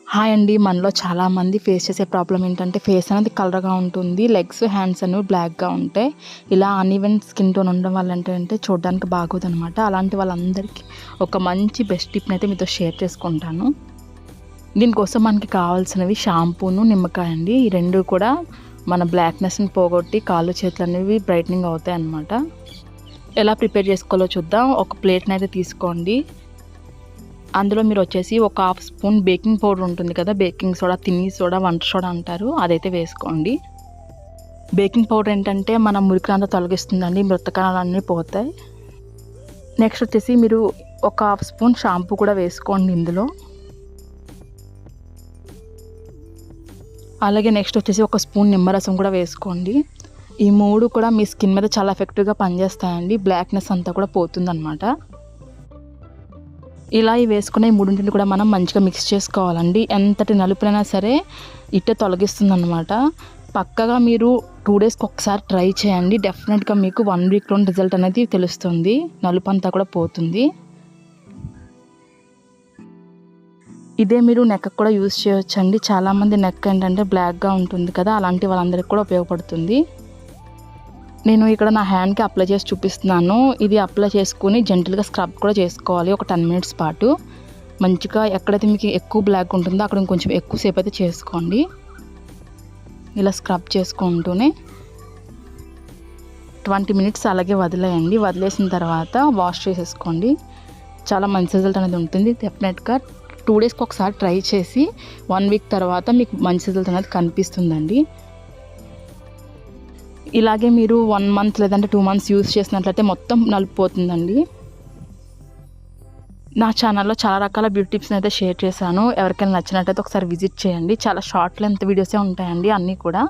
Hi అండి. మనలో చాలామంది ఫేస్ చేసే ప్రాబ్లం ఏంటంటే ఫేస్ అనేది కలర్‌గా ఉంటుంది. లెగ్స్, హ్యాండ్స్ అనేవి బ్లాక్‌గా ఉంటాయి. ఇలా అన్‌ఈవెన్ స్కిన్ టోన్ ఉండడం వల్ల ఏంటంటే చూడడానికి బాగోదనమాట. అలాంటి వాళ్ళందరికీ ఒక మంచి బెస్ట్ టిప్‌ని అయితే మీతో షేర్ చేసుకుంటాను. దీనికోసం మనకి కావాల్సినవి షాంపూను, నిమ్మకాయ అండి. ఈ 2 కూడా మన బ్లాక్‌నెస్‌ని పోగొట్టి కాళ్ళు చేతులు అనేవి బ్రైట్నింగ్ అవుతాయన్నమాట. ఎలా ప్రిపేర్ చేసుకోవాలో చూద్దాం. ఒక ప్లేట్‌ని అయితే తీసుకోండి. అందులో మీరు వచ్చేసి ఒక హాఫ్ స్పూన్ బేకింగ్ పౌడర్ ఉంటుంది కదా, బేకింగ్ సోడా, తిని సోడా, వంట సోడా అంటారు, అదైతే వేసుకోండి. బేకింగ్ పౌడర్ ఏంటంటే మన మురికినంతా తొలగిస్తుందండి, మృతకణాలన్నీ పోతాయి. నెక్స్ట్ వచ్చేసి మీరు ఒక హాఫ్ స్పూన్ షాంపూ కూడా వేసుకోండి ఇందులో. అలాగే నెక్స్ట్ వచ్చేసి ఒక స్పూన్ నిమ్మరసం కూడా వేసుకోండి. ఈ 3 కూడా మీ స్కిన్ మీద చాలా ఎఫెక్టివ్గా పనిచేస్తాయండి. బ్లాక్నెస్ అంతా కూడా పోతుందన్నమాట. ఇలా వేసుకునే 3 కూడా మనం మంచిగా మిక్స్ చేసుకోవాలండి. ఎంతటి నలుపునైనా సరే ఇట్టే తొలగిస్తుందన్నమాట. పక్కగా మీరు 2 డేస్కి ఒకసారి ట్రై చేయండి. డెఫినెట్గా మీకు 1 వీక్లో రిజల్ట్ అనేది తెలుస్తుంది. నలుపు అంతా కూడా పోతుంది. ఇదే మీరు నెక్ కూడా యూజ్ చేయొచ్చండి. చాలామంది నెక్ ఏంటంటే బ్లాక్గా ఉంటుంది కదా, అలాంటి వాళ్ళందరికీ కూడా ఉపయోగపడుతుంది. నేను ఇక్కడ నా హ్యాండ్కి అప్లై చేసి చూపిస్తున్నాను. ఇది అప్లై చేసుకుని జెంటిల్గా స్క్రబ్ కూడా చేసుకోవాలి ఒక 10 మినిట్స్ పాటు. మంచిగా ఎక్కడైతే మీకు ఎక్కువ బ్లాక్ ఉంటుందో అక్కడ కొంచెం ఎక్కువసేపు అయితే చేసుకోండి. ఇలా స్క్రబ్ చేసుకుంటూనే 20 మినిట్స్ అలాగే వదిలేయండి. వదిలేసిన తర్వాత వాష్ చేసేసుకోండి. చాలా మంచి రిజల్ట్ అనేది ఉంటుంది. డెఫినెట్గా 2 డేస్కి ఒకసారి ట్రై చేసి 1 వీక్ తర్వాత మీకు మంచి రిజల్ట్ అనేది కనిపిస్తుందండి. ఇలాగే మీరు 1 మంత్ లేదంటే 2 మంత్స్ యూజ్ చేసినట్లయితే మొత్తం నలిపిపోతుందండి. నా ఛానల్లో చాలా రకాల బ్యూటీ టిప్స్ని అయితే షేర్ చేశాను. ఎవరికైనా నచ్చినట్లయితే ఒకసారి విజిట్ చేయండి. చాలా షార్ట్ లెంత్ వీడియోసే ఉంటాయండి అన్నీ కూడా.